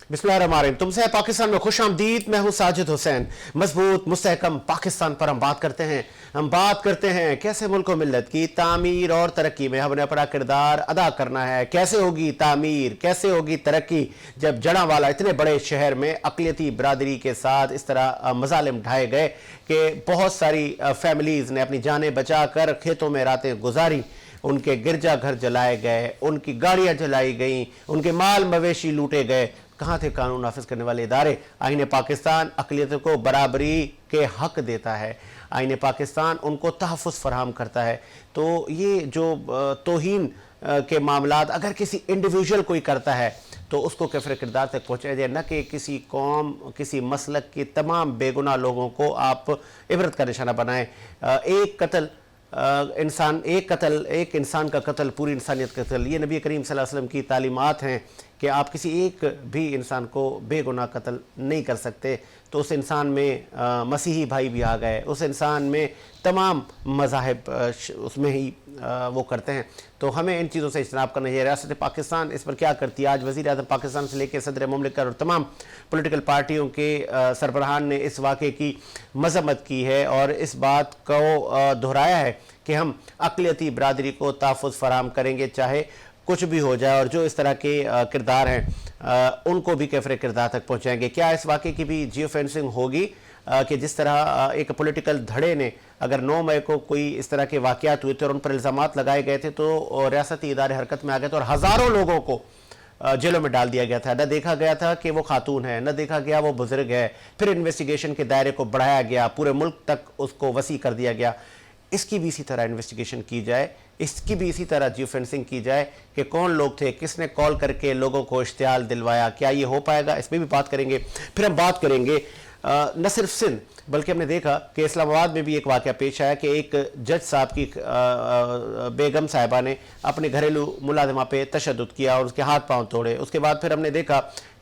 बिस्मिल्लाहिर्रहमानिर्रहीम। तुमसे है पाकिस्तान में खुश आमदीद। मैं हूं साजिद हुसैन। मजबूत मुस्तहकम पाकिस्तान पर हम बात करते हैं। कैसे मुल्क मिल्लत की तामीर और तरक्की में हमने अपना किरदार अदा करना है। कैसे होगी तामीर, कैसे होगी तरक्की जब जड़ांवाला इतने बड़े शहर में अक़लियती बरादरी के साथ इस तरह मजालिम ढाए गए कि बहुत सारी फैमिलीज़ ने अपनी जानें बचा कर खेतों में रातें गुजारी, उनके गिरजा घर जलाए गए, उनकी गाड़ियां जलाई गईं, उनके माल मवेशी लूटे गए। कहाँ थे कानून नाफिज करने वाले इदारे? आईने पाकिस्तान अक़लियतों को बराबरी के हक देता है। आईने पाकिस्तान उनको तहफ़्फ़ुज़ फराहम करता है। तो ये जो तौहीन के मामलात अगर किसी इंडिविजुअल कोई करता है तो उसको कैफ़र किरदार तक पहुँचाया जाए, न कि किसी कौम, किसी मसलक के तमाम बेगुनाह लोगों को आप इबरत का निशाना बनाएं। एक कत्ल एक इंसान का कत्ल पूरी इंसानियत का कत्ल। ये नबी करीम सल्लल्लाहु अलैहि वसल्लम की तालीमात हैं कि आप किसी एक भी इंसान को बेगुनाह कत्ल नहीं कर सकते। तो उस इंसान में मसीही भाई भी आ गए, उस इंसान में तमाम मज़ाहिब उसमें ही वो करते हैं। तो हमें इन चीज़ों से इज्तनाब करना चाहिए। रियासत पाकिस्तान इस पर क्या करती है? आज वज़ीर आज़म पाकिस्तान से लेकर सदर मुमलिकत और तमाम पॉलिटिकल पार्टियों के सरबराहान ने इस वाक़े की मज़म्मत की है और इस बात को दोहराया है कि हम अक़लियती बरादरी को तहफ़्फ़ुज़ फराहम करेंगे चाहे कुछ भी हो जाए, और जो इस तरह के किरदार हैं उनको भी कैफ़र किरदार तक पहुँचाएँगे। क्या इस वाक़े की भी जियो फेंसिंग होगी कि जिस तरह एक पॉलिटिकल धड़े ने अगर 9 मई को कोई इस तरह के वाक़यात हुए थे और उन पर इल्ज़ामात लगाए गए थे तो रियासती इदारे हरकत में आ गए थे और हज़ारों लोगों को जेलों में डाल दिया गया था। न देखा गया था कि वो खातून है, न देखा गया वो बुजुर्ग है। फिर इन्वेस्टिगेशन के दायरे को बढ़ाया गया, पूरे मुल्क तक उसको वसी कर दिया गया। इसकी भी इसी तरह इन्वेस्टिगेशन की जाए, इसकी भी इसी तरह जियो फेंसिंग की जाए कि कौन लोग थे, किसने कॉल करके लोगों को इश्तियाल दिलवाया। क्या ये हो पाएगा? इस पर भी बात करेंगे। फिर हम बात करेंगे न सिर्फ सिंध बल्कि हमने देखा कि इस्लामाबाद में भी एक वाक़या पेश आया कि एक जज साहब की बेगम साहिबा ने अपने घरेलू मुलाजिमा पे तशद्दुद किया और उसके हाथ पांव तोड़े। उसके बाद फिर हमने देखा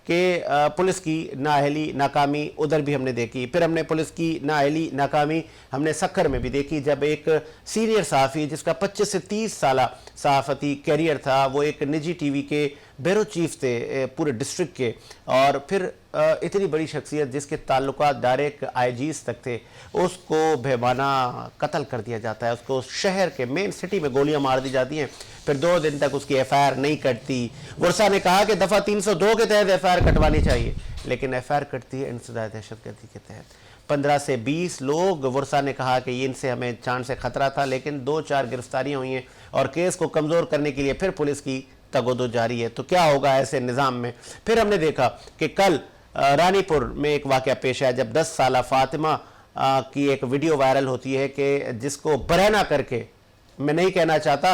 कि पुलिस की नाअहली नाकामी उधर भी हमने देखी। फिर हमने पुलिस की नाअहली नाकामी हमने सक्खर में भी देखी जब एक सीनियर सहाफ़ी जिसका 25 से 30 साल सहाफ़ती कैरियर था, वो एक निजी टीवी के ब्यूरो चीफ थे पूरे डिस्ट्रिक्ट के, और फिर इतनी बड़ी शख्सियत जिसके ताल्लुकात डायरेक्ट आईजीज़ तक थे, उसको बेमाना कत्ल कर दिया जाता है। उसको शहर के मेन सिटी में गोलियां मार दी जाती हैं। फिर 2 दिन तक उसकी एफआईआर नहीं कटती। वर्षा ने कहा कि दफ़ा 302 के तहत एफआईआर कटवानी चाहिए, लेकिन एफआईआर कटती है इंसदाद दहशतगर्दी के तहत। 15 से 20 लोग, वर्षा ने कहा कि इनसे हमें जान से खतरा था, लेकिन 2-4 गिरफ्तारियां हुई हैं और केस को कमज़ोर करने के लिए फिर पुलिस की तगोदो जारी है। तो क्या होगा ऐसे निज़ाम में? फिर हमने देखा कि कल रानीपुर में एक वाक़या पेश आया जब 10 साल फातिमा की एक वीडियो वायरल होती है कि जिसको बरहना करके, मैं नहीं कहना चाहता,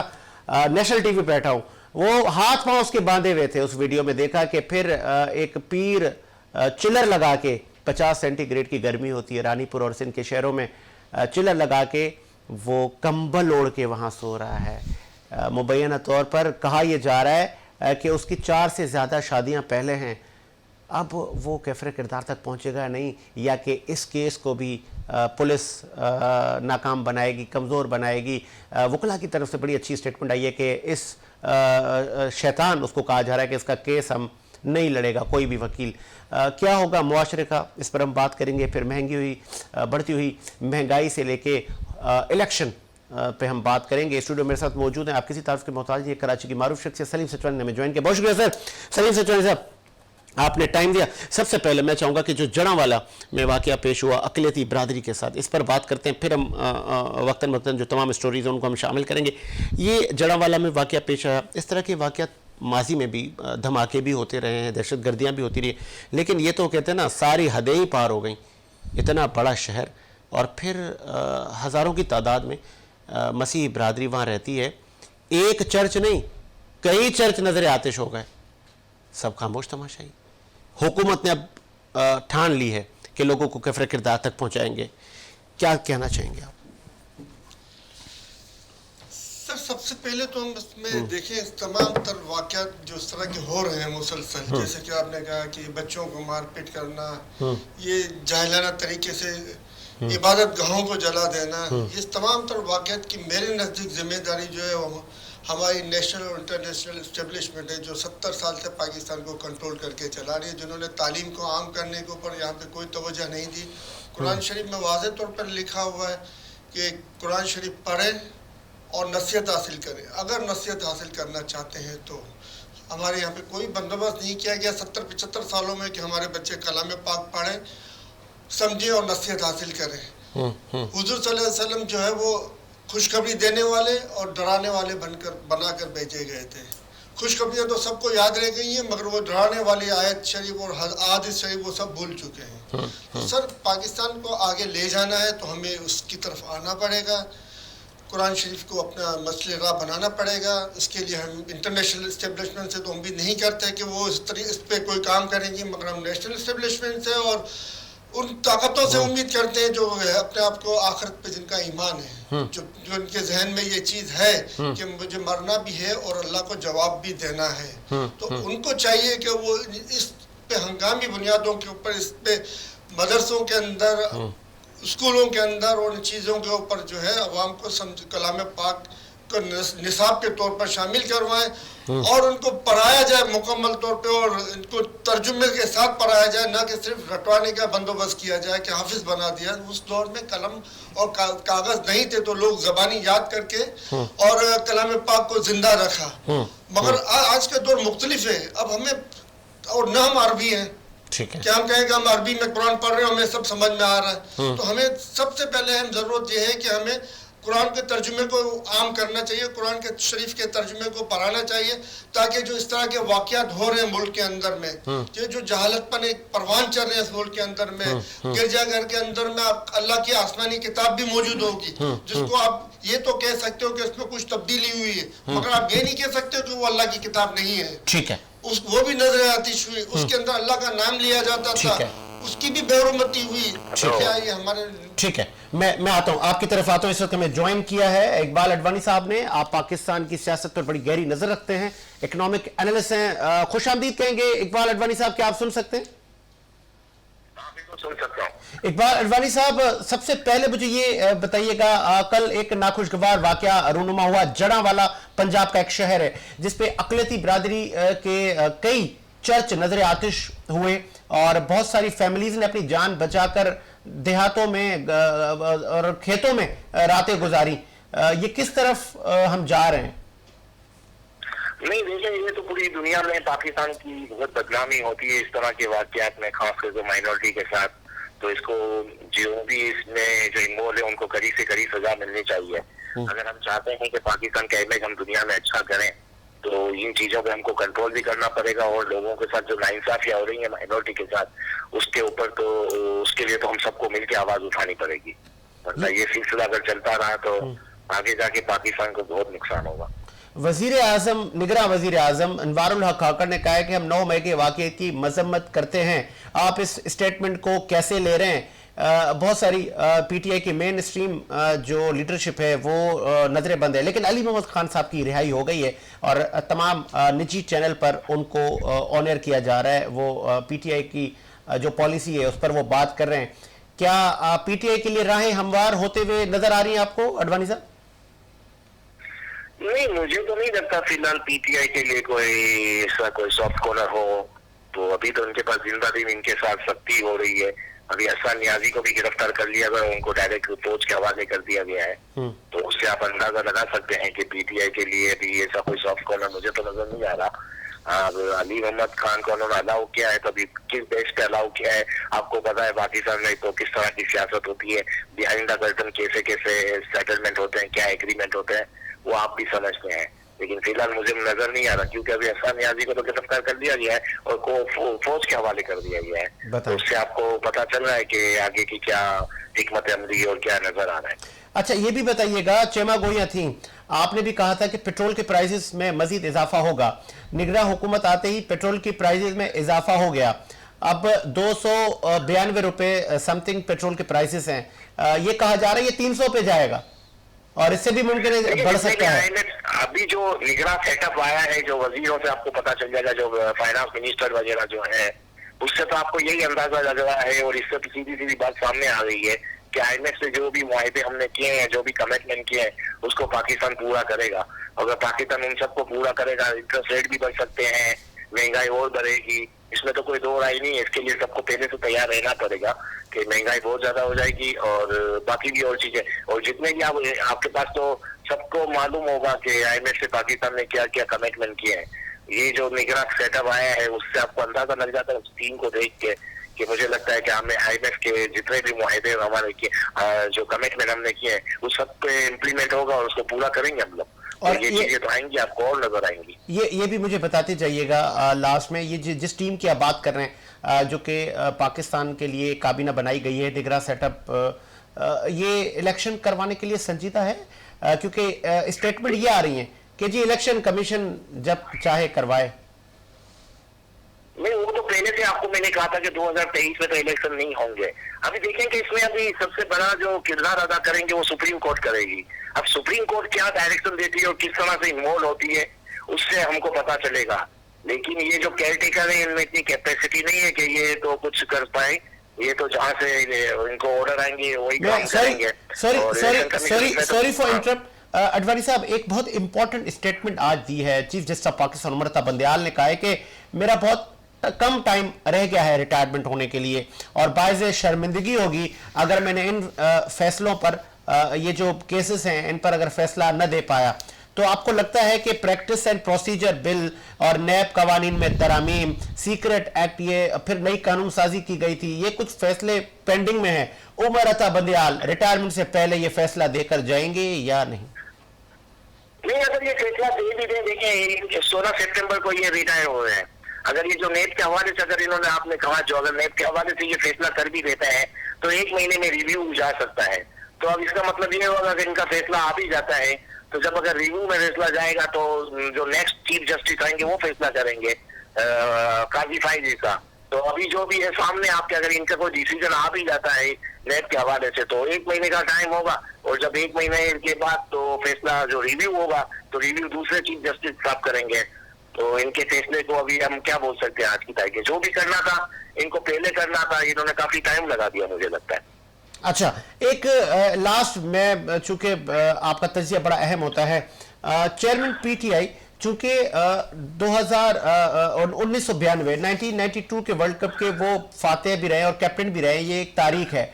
नेशनल टीवी पे बैठा हूँ, वो हाथ पांव उसके बांधे हुए थे। उस वीडियो में देखा कि फिर एक पीर चिलर लगा के, 50 सेंटीग्रेड की गर्मी होती है रानीपुर और सिंध के शहरों में, चिलर लगा के वो कंबल ओढ़ के वहाँ सो रहा है। मुबैना तौर पर कहा यह जा रहा है कि उसकी 4 से ज़्यादा शादियाँ पहले हैं। अब वो कैफ़र किरदार तक पहुँचेगा नहीं, या कि इस केस को भी पुलिस नाकाम बनाएगी, कमज़ोर बनाएगी। वकला की तरफ से बड़ी अच्छी स्टेटमेंट आई है कि इस शैतान, उसको कहा जा रहा है कि इसका केस हम नहीं लड़ेगा कोई भी वकील। क्या होगा मुआशरे का, इस पर हम बात करेंगे। फिर बढ़ती हुई महंगाई से लेके इलेक्शन पे हम बात करेंगे। स्टूडियो मेरे साथ मौजूद हैं, आप किसी तारीफ के मोहताज हैं, कराची की मारूफ शख्सियत सलीम सचवानी ने हमें ज्वाइन किया। बहुत शुक्रिया सर, सलीम सचवानी साहब, आपने टाइम दिया। सबसे पहले मैं चाहूँगा कि जो जड़ांवाला में वाक़या पेश हुआ अक़लियती बरादरी के साथ, इस पर बात करते हैं। फिर हम वक्तन वक्तन जो तमाम स्टोरीज़ हैं उनको हम शामिल करेंगे। ये जड़ांवाला में वाक़या पेश आया, इस तरह के वाक़यात माजी में भी धमाके भी होते रहे हैं, दहशत गर्दियाँ भी होती रही, लेकिन ये तो कहते हैं ना, सारी हदें ही पार हो गई। इतना बड़ा शहर और फिर हज़ारों की तादाद में मसीही बरादरी वहाँ रहती है। एक चर्च नहीं, कई चर्च नज़र आतिश हो गए, सब खामोश तमाशाई। हुकूमत ने अब ठान ली है कि लोगों को कैफ़र किरदार तक पहुँचाएंगे। क्या कहना चाहेंगे आप? सर, सबसे पहले तो हम इसमें देखें तमाम तर वाक़यात जो इस तरह के हो रहे हैं मुसलसल, जैसे कि आपने कहा कि बच्चों को मारपीट करना, ये जाहिलाना तरीके से इबादत गाहों को जला देना, इस तमाम तर वाक़यात की मेरे नज़दीक जिम्मेदारी जो है हमारी नेशनल और इंटरनेशनल इस्टेब्लिशमेंट है जो 70 साल से पाकिस्तान को कंट्रोल करके चला रही है, जिन्होंने तालीम को आम करने के ऊपर यहाँ पे कोई तवज्जो नहीं दी। कुरान शरीफ में वाज़ेह तौर पर लिखा हुआ है कि कुरान शरीफ पढ़ें और नसीहत हासिल करें। अगर नसीहत हासिल करना चाहते हैं तो हमारे यहाँ पे कोई बंदोबस्त नहीं किया गया 70-75 सालों में कि हमारे बच्चे कलाम पाक पढ़ें, समझें और नसीहत हासिल करें। हुजूर सल्लल्लाहु अलैहि वसल्लम जो है वो खुशखबरी देने वाले और डराने वाले बनाकर भेजे गए थे। खुशखबरियाँ तो सबको याद रह गई हैं, मगर वो डराने वाली आयत शरीफ और हदीस शरीफ वो सब भूल चुके हैं। तो सर पाकिस्तान को आगे ले जाना है तो हमें उसकी तरफ आना पड़ेगा, कुरान शरीफ को अपना मसले राह बनाना पड़ेगा। इसके लिए हम इंटरनेशनल इस्टेब्लिशमेंट से तो उम्मीद नहीं करते कि वो इस पे कोई काम करेंगी, मगर हम नेशनल इस्टेब्लिशमेंट से और उन ताकतों से उम्मीद करते हैं जो अपने आप को आखिरत पे जिनका ईमान है, जो उनके जहन में ये चीज़ है कि मुझे मरना भी है और अल्लाह को जवाब भी देना है, तो उनको चाहिए कि वो इस पे हंगामी बुनियादों के ऊपर, इस पे मदरसों के अंदर, स्कूलों के अंदर और इन चीज़ों के ऊपर जो है अवाम को कलाम पाक को निसाब के तौर पर शामिल करवाएं और उनको पढ़ाया जाए मुकम्मल तौर पे और इनको तर्जुमे के साथ पढ़ाया जाए, ना कि सिर्फ रटवाने का बंदोबस्त किया जाए कि हाफिज बना दिया। उस दौर में कलम और कागज़ नहीं थे तो लोग ज़बानी याद करके और कलाम पाक को जिंदा रखा, मगर आज का दौर मुख्तलिफ है। अब हमें और न हम अरबी हैं, ठीक है, क्या हम कहें कि हम अरबी में कुरान पढ़ रहे हैं, हमें सब समझ में आ रहा है, तो हमें सबसे पहले हम ज़रूरत ये है कि हमें कुरान के तर्जुमे को आम करना चाहिए, कुरान के शरीफ के तर्जुमे को पढ़ाना चाहिए, ताकि जो इस तरह के वाक़यात हो रहे हैं मुल्क के अंदर में, जो जहालतपन एक परवान चल रहे हैं इस मुल्क के अंदर में, गिरजाघर के अंदर में आप अल्लाह की आसमानी किताब भी मौजूद होगी, जिसको आप ये तो कह सकते हो कि इसमें कुछ तब्दीली हुई है, मगर आप ये नहीं कह सकते कि वो अल्लाह की किताब नहीं है। ठीक है, वो भी नजर आतिश हुई, उसके अंदर अल्लाह का नाम लिया जाता था, उसकी भी बेरुमती हुई। क्या ये हमारे, ठीक है, मैं आता हूं, आपकी तरफ आता हूं। इस वक्त हमें ज्वाइन किया है इकबाल अडवाणी साहब ने। आप पाकिस्तान की सियासत पर बड़ी गहरी नजर रखते हैं, इकोनॉमिक एनालिस्ट हैं। खुश आमदीद कहेंगे इकबाल अडवाणी साहब, क्या आप सुन सकते हैं? सुन सकता हूं। इकबाल अडवाणी साहब, सबसे पहले मुझे ये बताइएगा, कल एक नाखुशगवार वाकया रूनुमा हुआ। जड़ांवाला पंजाब का एक शहर है जिसपे अकलियती बिरादरी के कई चर्च नजर आतिश हुए और बहुत सारी फैमिलीज ने अपनी जान बचाकर देहातों में और खेतों में रातें गुजारी। ये किस तरफ हम जा रहे हैं? नहीं देखिए, ये तो पूरी दुनिया में पाकिस्तान की बहुत बदनामी होती है इस तरह के वाकयात में, खासकर जो माइनॉरिटी के साथ। तो इसको जो भी इसमें जो इन्वॉल्व है उनको कड़ी से कड़ी सजा मिलनी चाहिए। अगर हम चाहते हैं कि पाकिस्तान का इमेज हम दुनिया में अच्छा करें तो इन चीजों पे हमको कंट्रोल भी करना पड़ेगा, और लोगों के साथ जो नाइंसाफियां हो रही है माइनॉरिटी के साथ, उसके ऊपर तो उसके लिए तो हम सबको मिलकर आवाज उठानी पड़ेगी, वरना ये सिलसिला अगर चलता रहा तो आगे जाके पाकिस्तान को बहुत नुकसान होगा। वजीर आजम, निगरान वजीर आजम अनवारुल हक खाकर ने कहा है कि हम 9 मई के वाकये की मजम्मत करते हैं। आप इस स्टेटमेंट को कैसे ले रहे हैं? बहुत सारी पीटीआई की मेन स्ट्रीम जो लीडरशिप है वो नजरे बंद है, लेकिन अली मोहम्मद खान साहब की रिहाई हो गई है और तमाम निजी चैनल पर उनको ऑनर किया जा रहा है। वो पीटीआई की जो पॉलिसी है उस पर वो बात कर रहे हैं। क्या पीटीआई के लिए राहें हमवार होते हुए नजर आ रही हैं आपको अडवाणी साहब? नहीं, मुझे तो नहीं लगता फिलहाल पीटीआई के लिए कोई ऐसा कोई सॉफ्ट कॉर्नर हो। तो अभी तो उनके पास जिंदा दिन इनके साथ सख्ती हो रही है। अभी हसन नियाजी को भी गिरफ्तार कर लिया गया, उनको डायरेक्ट फौज के हवाले कर दिया गया है। तो उससे आप अंदाजा लगा सकते हैं कि पीटीआई के लिए अभी ऐसा कोई सॉफ्ट कॉर्नर मुझे तो नजर नहीं आ रहा। अब अली मोहम्मद खान को उन्होंने अलाउ किया है, तो अभी किस बेस पे अलाउ किया है? आपको पता है पाकिस्तान में तो किस तरह की सियासत होती है, बिहाइंड द कर्टन कैसे कैसे सेटलमेंट होते हैं, क्या एग्रीमेंट होते हैं, वो आप भी समझते हैं। लेकिन फिलहाल मुझे नजर नहीं आ रहा, क्योंकि अभी हसन नियाजी को तो गिरफ्तार कर दिया गया है और को फौज के हवाले कर दिया गया है। तो उससे आपको पता चल रहा है कि आगे की क्या हिकमत अमली और क्या नजर आ रहा है। अच्छा, ये भी बताइएगा, चेमा गोलियां थी, आपने भी कहा था कि पेट्रोल के प्राइसेस में मजीद इजाफा होगा। निगरान हुकूमत आते ही पेट्रोल की प्राइसेस में इजाफा हो गया। अब 292 रुपए समथिंग पेट्रोल के प्राइसेस हैं। ये कहा जा रहा है ये 300 पे जाएगा और इससे भी मुमकिन है बढ़ सकता है। अभी जो निगरान सेटअप आया है, जो वजीरों से आपको पता चल जाएगा, जो फाइनेंस मिनिस्टर वगैरह जो है, उससे तो आपको यही अंदाजा लग रहा है और इससे तो सीधी सीधी बात सामने आ गई है कि IMF से जो भी मुआहदे हमने किए हैं, जो भी कमिटमेंट किए हैं, उसको पाकिस्तान पूरा करेगा। अगर पाकिस्तान उन सबको पूरा करेगा, इंटरेस्ट रेट भी बढ़ सकते हैं, महंगाई और बढ़ेगी, इसमें तो कोई दो राय नहीं है। इसके लिए सबको पहले से तैयार रहना पड़ेगा कि महंगाई बहुत ज्यादा हो जाएगी और बाकी भी और चीजें। और जितने भी आपके पास तो सबको मालूम होगा कि IMF से पाकिस्तान ने क्या क्या कमिटमेंट किए हैं। ये जो निगरान सेटअप आया है उससे आपको अंदाजा लग जाता है उस टीम को देख के कि मुझे लगता है कि हमें IMF के जितने भी मुआहदे हमारे जो कमिटमेंट हमने किए हैं उस सब पे इम्प्लीमेंट होगा और उसको पूरा करेंगे हम लोग। और ये चीजें तो आएंगी, आपको और नजर आएंगी। ये भी मुझे बताते जाइएगा लास्ट में, ये जिस टीम की आप बात कर रहे हैं जो कि पाकिस्तान के लिए काबीना बनाई गई है, निगरान सेटअप, ये इलेक्शन करवाने के लिए संजीदा है? क्योंकि स्टेटमेंट ये आ रही है कि जी इलेक्शन कमीशन जब चाहे करवाए। नहीं, वो तो पहले से आपको मैंने कहा था कि 2023 में तो इलेक्शन नहीं होंगे। अभी देखें कि इसमें अभी सबसे बड़ा जो किरदार अदा करेंगे वो सुप्रीम कोर्ट करेगी। अब सुप्रीम कोर्ट क्या डायरेक्शन देती है और किस तरह से इन्वॉल्व होती है उससे हमको पता चलेगा। लेकिन ये जो केयर टेकर है इनमें इतनी कैपेसिटी नहीं है कि ये तो कुछ कर पाए। ये तो जहाँ से इनको ऑर्डर आएंगे वही काम करेंगे। सॉरी फॉर इंटरप्ट, अडवाणी साहब, एक बहुत इंपॉर्टेंट स्टेटमेंट आज दी है chief justice of Pakistan Umar Bandial ने कहा है कि मेरा बहुत कम टाइम रह गया है रिटायरमेंट होने के लिए और बायज़ शर्मिंदगी होगी अगर मैंने इन फैसलों पर, ये जो केसेस हैं इन पर अगर फैसला न दे पाया। तो आपको लगता है कि प्रैक्टिस एंड प्रोसीजर बिल और नैब कवानीन में तरमीम, सीक्रेट एक्ट, ये फिर नई कानून साजी की गई थी, ये कुछ फैसले पेंडिंग में हैं, उमर अता बंदयाल रिटायरमेंट से पहले ये फैसला देकर जाएंगे या नहीं? नहीं, अगर ये फैसला दे भी दे, देखिए 16 सितंबर को ये रिटायर हो रहे हैं। अगर ये जो नेब के हवाले से, अगर इन्होंने, आपने कहा जो अगर नेब के हवाले से ये फैसला कर भी देता है तो 1 महीने में रिव्यू जा सकता है। तो अब इसका मतलब ये होगा अगर इनका फैसला आ भी जाता है तो जब अगर रिव्यू में फैसला जाएगा तो जो नेक्स्ट चीफ जस्टिस आएंगे वो फैसला करेंगे काजी फाइजी का। तो अभी जो भी है सामने आपके, अगर इनका कोई डिसीजन आ भी जाता है नेब के हवाले से तो 1 महीने का टाइम होगा और जब 1 महीने के बाद तो फैसला जो रिव्यू होगा तो रिव्यू दूसरे चीफ जस्टिस साहब करेंगे। तो इनके फैसले को अभी हम क्या बोल सकते हैं आज की तारीख में। जो भी करना था इनको पहले करना था, इन्होंने काफी टाइम लगा दिया मुझे लगता है। अच्छा, एक लास्ट में, चूंकि आपका तजिया बड़ा अहम होता है, चेयरमैन PTI चूंकि 1992 के वर्ल्ड कप के वो फातेह भी रहे और कैप्टन भी रहे, ये एक तारीख है।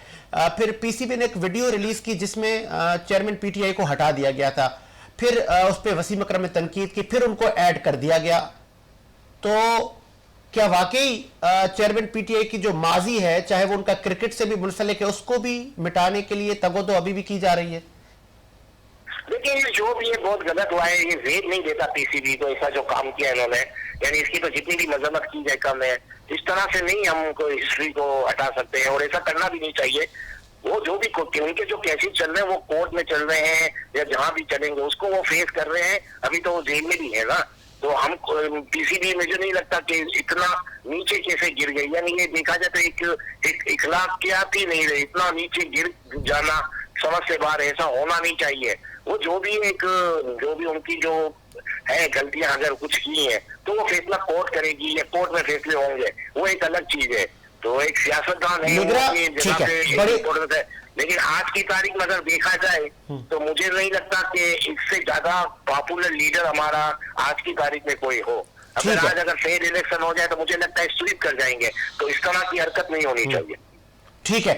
फिर PCB ने एक वीडियो रिलीज की जिसमें चेयरमैन PTI को हटा दिया गया था, फिर उस पर वसीम अकरम ने तनकीद की, फिर उनको ऐड कर दिया गया। तो क्या वाकई चेयरमैन PTI की जो माजी है, चाहे वो उनका क्रिकेट से भी मुंसलिक है, उसको भी मिटाने के लिए तगोदो अभी भी की जा रही है? देखिए, ये जो भी है बहुत गलत हुआ है। ये वेट नहीं देता PCB को, ऐसा जो काम किया इन्होंने, यानी इसकी तो जितनी भी मजम्मत की जाए कम है। इस तरह से नहीं हम कोई हिस्ट्री को हटा सकते हैं और ऐसा करना भी नहीं चाहिए। वो जो भी उनके जो केसेस चल रहे हैं वो कोर्ट में चल रहे हैं या जहां भी चलेंगे उसको वो फेस कर रहे हैं। अभी तो वो जेल में भी है ना। तो हम PCB मुझे नहीं लगता कि इतना नीचे कैसे गिर गई, यानी ये देखा जाए तो एक इखलाकियात ही नहीं रहे, इतना नीचे गिर जाना समझ से बाहर, ऐसा होना नहीं चाहिए। वो जो भी उनकी जो है गलतियां अगर कुछ की हैं तो वो फैसला कोर्ट करेगी या कोर्ट में फैसले होंगे, वो एक अलग चीज है। तो एक सियासतदान है, लेकिन आज की तारीख में अगर देखा जाए तो मुझे नहीं लगता कि इससे ज्यादा पॉपुलर लीडर हमारा आज की तारीख में कोई हो। अगर फेयर इलेक्शन हो जाए तो मुझे लगता है स्वीप कर जाएंगे। तो इस तरह की हरकत नहीं होनी चाहिए। ठीक है,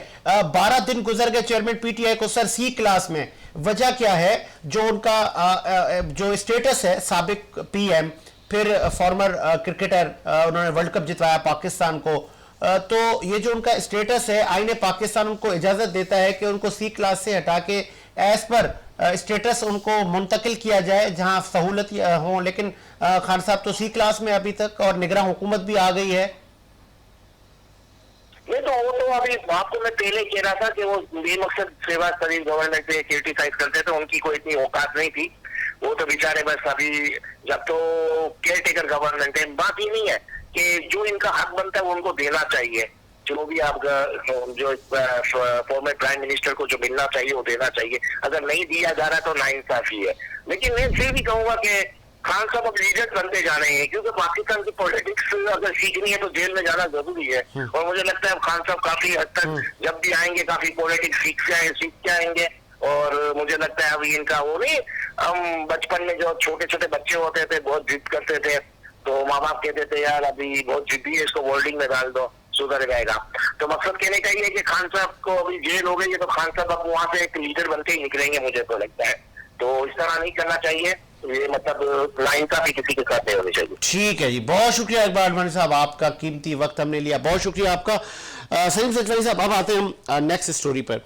12 दिन गुजर गए चेयरमैन PTI को सर C क्लास में, वजह क्या है? जो उनका जो स्टेटस है, साबिक PM, फिर फॉर्मर क्रिकेटर, उन्होंने वर्ल्ड कप जितवाया पाकिस्तान को, तो ये जो उनका स्टेटस है, आईने पाकिस्तान उनको इजाजत देता है कि उनको C क्लास से हटा के एज पर स्टेटस उनको मुंतकिल किया जाए जहां सहूलत हो। लेकिन खान साहब तो C क्लास में अभी तक, और निगरान हुकूमत भी आ गई है। नहीं, तो वो तो अभी आपको मैं पहले कह रहा था कि वो बेमकसद सेवा शरीफ गवर्नमेंट पे क्रिटिसाइज करते थे, उनकी कोई इतनी औकात नहीं थी। वो तो बेचारे बस अभी जब तो केयर टेकर गवर्नमेंट है, बात ही नहीं है कि जो इनका हक बनता है वो उनको देना चाहिए। जो भी आपका जो फॉर्मर प्राइम मिनिस्टर को जो मिलना चाहिए वो देना चाहिए। अगर नहीं दिया जा रहा तो नाइंसाफी है। लेकिन मैं फिर भी कहूंगा कि खान साहब अब लीडर बनते जा रहे हैं, क्योंकि पाकिस्तान की पॉलिटिक्स अगर सीखनी है तो जेल में जाना जरूरी है। और मुझे लगता है अब खान साहब काफी हद तक जब भी आएंगे काफी पॉलिटिक्स सीख के आएंगे। और मुझे लगता है अभी इनका वो नहीं, हम बचपन में जो छोटे छोटे बच्चे होते थे बहुत जिद करते थे, तो माँ बाप कहते थे यार अभी बहुत जिद्दी है, इसको बोर्डिंग में डाल दो सुधर जाएगा। तो मकसद कहने का ये है कि खान साहब को अभी जेल हो गई है, तो खान साहब अब वहां से एक लीडर बनके ही निकलेंगे, मुझे तो लगता है। तो इस तरह नहीं करना चाहिए, ये मतलब लाइन का भी किसी के साथ नहीं होनी चाहिए। ठीक है जी, बहुत शुक्रिया इकबाल अडवाणी साहब, आपका कीमती वक्त हमने लिया, बहुत शुक्रिया आपका। सलीम सचवानी साहब, अब आते हैं हम नेक्स्ट स्टोरी पर।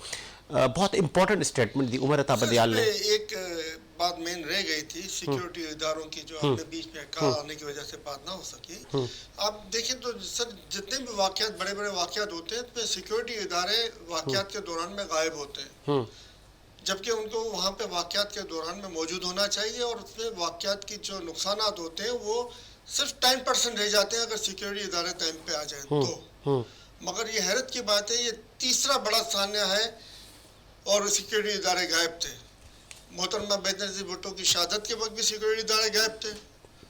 बहुत इंपॉर्टेंट स्टेटमेंट दी उमर अता बंदियाल ने। एक बात मेन रह गई थी सिक्योरिटी इदारों की, जो हमने बीच में कहा आने की वजह से बात ना हो सकी। आप देखें तो सर जितने भी वाकयात बड़े बड़े वाकयात होते हैं तो सिक्योरिटी इदारे वाकयात के दौरान में गायब होते हैं, जबकि उनको वहाँ पे वाकयात के दौरान में मौजूद होना चाहिए। और उसमें वाकयात की जो नुकसानात होते हैं वो सिर्फ 10% रह जाते हैं अगर सिक्योरिटी इदारे टाइम पे आ जाए तो। मगर ये हैरत की बात है, ये तीसरा बड़ा सान्या है और सिक्योरिटी इदारे गायब थे। मोहतरमा बेनज़ीर भुट्टो की शहादत के वक्त भी सिक्योरिटी इदारे गायब थे,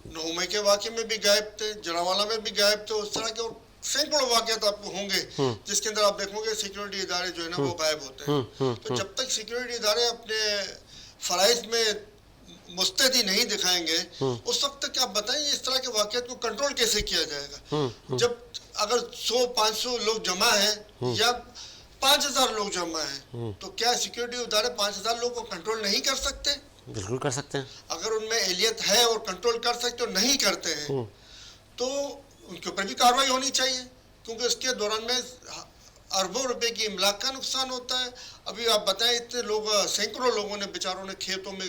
9 मई के वाक़े में भी गायब थे, जरावाला में भी गायब थे। उस तरह के और सैकड़ों वाक़यात आपको होंगे जिसके अंदर आप देखोगे सिक्योरिटी इदारे जो है ना वो गायब होते हैं। तो जब तक सिक्योरिटी इदारे अपने फ़राइज़ में मुस्तैदी नहीं दिखाएंगे उस वक्त तक आप बताएं इस तरह के वाक़यात को कंट्रोल कैसे किया जाएगा। जब अगर 100-500 लोग जमा हैं या 5000 लोग जमा हैं, तो क्या सिक्योरिटी इदारे 5000 लोगों को कंट्रोल नहीं कर सकते? बिल्कुल कर सकते हैं। अगर उनमें एहलियत है और कंट्रोल कर सकते और नहीं करते हैं तो उनके ऊपर भी कार्रवाई होनी चाहिए, क्योंकि उसके दौरान में अरबों रुपए की इमलाक का नुकसान होता है। अभी आप बताएं इतने लोग, सैकड़ों लोगों ने बेचारों ने खेतों में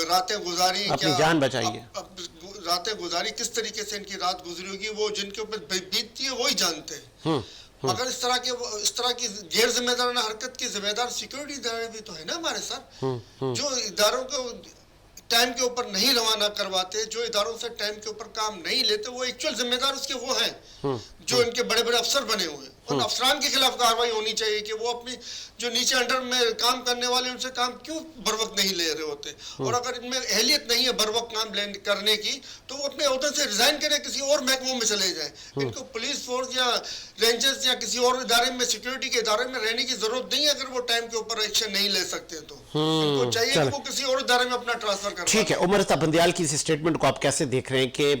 रातें गुजारी, अपनी जान बचाई है। रातें गुजारी, किस तरीके से इनकी रात गुजरी होगी वो जिनके ऊपर बीतती है वही जानते हैं। मगर इस तरह की गैर जिम्मेदाराना हरकत की जिम्मेदार सिक्योरिटी इदारे भी तो है ना हमारे साथ, जो इदारों को टाइम के ऊपर नहीं रवाना करवाते, जो इदारों से टाइम के ऊपर काम नहीं लेते, वो एक्चुअल जिम्मेदार उसके वो हैं जो इनके बड़े बड़े अफसर बने हुए हैं। उन अफसरान के खिलाफ कार्रवाई होनी चाहिए कि वो अपनी जो नीचे अंडर में काम करने वाले उनसे काम क्यों बर वक्त नहीं ले रहे होते। और अगर इनमें एहलियत नहीं है बर वक्त काम करने की तो वो अपने ओहदे से रिजाइन करें, किसी और महकमों में चले जाएं। इनको पुलिस फोर्स या रेंजर्स या किसी और इदारे में, सिक्योरिटी के इदारे में रहने की जरूरत नहीं है अगर वो टाइम के ऊपर एक्शन नहीं ले सकते तो इनको चाहिए कि वो किसी और इदारे में अपना ट्रांसफर करें। ठीक है, उमर अता बंदियाल की इस स्टेटमेंट को आप कैसे देख रहे हैं कि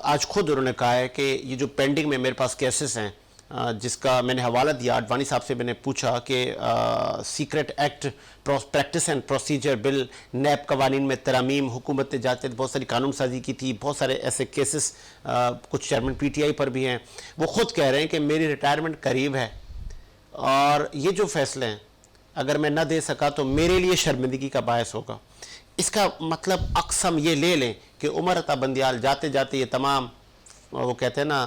आज खुद उन्होंने कहा है कि ये जो पेंडिंग में मेरे पास केसेस हैं, जिसका मैंने हवाला दिया, अडवाणी साहब से मैंने पूछा कि secret act, practice and procedure bill, NAB कवानीन में तरामीम, हुकूमत ने जाते बहुत सारी कानून साजी की थी, बहुत सारे ऐसे केसेस कुछ चेयरमैन PTI पर भी हैं। वो ख़ुद कह रहे हैं कि मेरी रिटायरमेंट करीब है और ये जो फैसले हैं अगर मैं ना दे सका तो मेरे लिए शर्मिंदगी का बायस होगा। इसका मतलब अक्सम ये ले लें कि उमर अता बंदियाल जाते जाते ये तमाम, वो कहते हैं ना,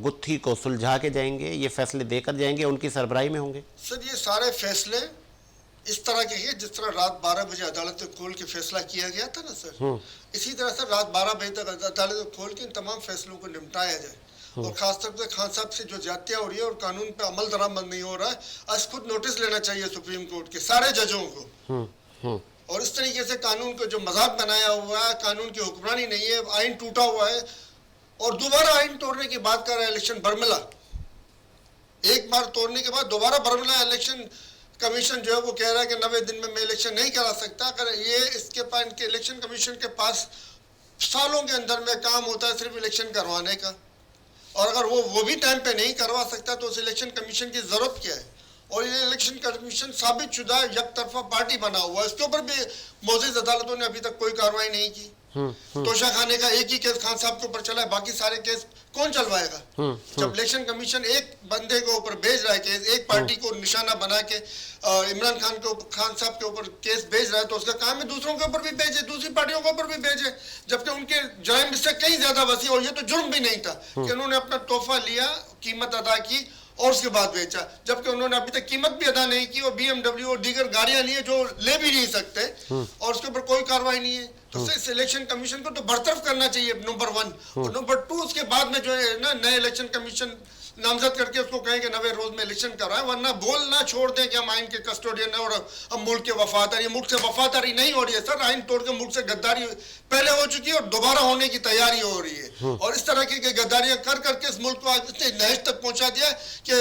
गुत्थी को सुलझा के जाएंगे, ये फैसले देकर जाएंगे, उनकी सरबराही में होंगे। सर ये सारे फैसले इस तरह के हैं जिस तरह रात 12 बजे अदालत में खोल के फैसला किया गया था ना सर, इसी तरह से रात 12 बजे तक अदालत में खोल के इन तमाम फैसलों को निपटाया जाए। और खासतौर पर खान साहब से जो ज्यादतियाँ हो रही है और कानून पे अमल दरामद नहीं हो रहा है, आज खुद नोटिस लेना चाहिए सुप्रीम कोर्ट के सारे जजों को। और इस तरीके से कानून को जो मजाक बनाया हुआ है, कानून की हुक्मरानी नहीं है, आइन टूटा हुआ है और दोबारा आइन तोड़ने की बात कर रहा है इलेक्शन बर्मिला। एक बार तोड़ने के बाद दोबारा बर्मिला इलेक्शन कमीशन जो है वो कह रहा है कि 90 दिन में मैं इलेक्शन नहीं करा सकता। अगर ये इसके पास, इनके इलेक्शन कमीशन के पास सालों के अंदर में काम होता है सिर्फ इलेक्शन करवाने का, और अगर वो भी टाइम पे नहीं करवा सकता तो उस इलेक्शन कमीशन की जरूरत क्या है। और ये इलेक्शन कमीशन साबित शुदा एक तरफा पार्टी बना हुआ है, इसके ऊपर भी मोअज़्ज़िज़ अदालतों ने अभी तक कोई कार्रवाई नहीं की। तोशा खाने का एक ही केस खान साहब के ऊपर चला है, बाकी सारे केस कौन चलवाएगा? जब इलेक्शन कमीशन एक बंदे के ऊपर भेज रहा है केस, एक पार्टी को निशाना बना के इमरान खान साहब के ऊपर केस भेज रहा है, तो उसका काम है दूसरों के ऊपर भी भेजे, दूसरी पार्टियों के ऊपर भी भेजे, जबकि उनके जुर्म इससे कहीं ज्यादा वसी। और ये तो जुर्म भी नहीं था कि उन्होंने अपना तोहफा लिया, कीमत अदा की और उसके बाद बेचा, जबकि उन्होंने अभी तक कीमत भी अदा नहीं की और BMW और दीगर गाड़ियां ली है जो ले भी नहीं सकते और उसके ऊपर कोई कार्रवाई नहीं है। तो इलेक्शन कमीशन को तो बरतरफ करना चाहिए, नंबर 1। और नंबर 2 उसके बाद में जो है ना, नए इलेक्शन कमीशन नामजद करके उसको कहें कि 90 रोज में इलेक्शन कराएं, वरना बोलना छोड़ दें कि हम आइन के कस्टोडियन हैं और हम मुल्क के वफादारी। मुल्क से वफादारी नहीं हो रही है सर, आइन तोड़ के मुल्क से गद्दारी पहले हो चुकी है और दोबारा होने की तैयारी हो रही है। और इस तरह की गद्दारियां कर करके इस मुल्क को आज इतने नहज तक पहुंचा दिया कि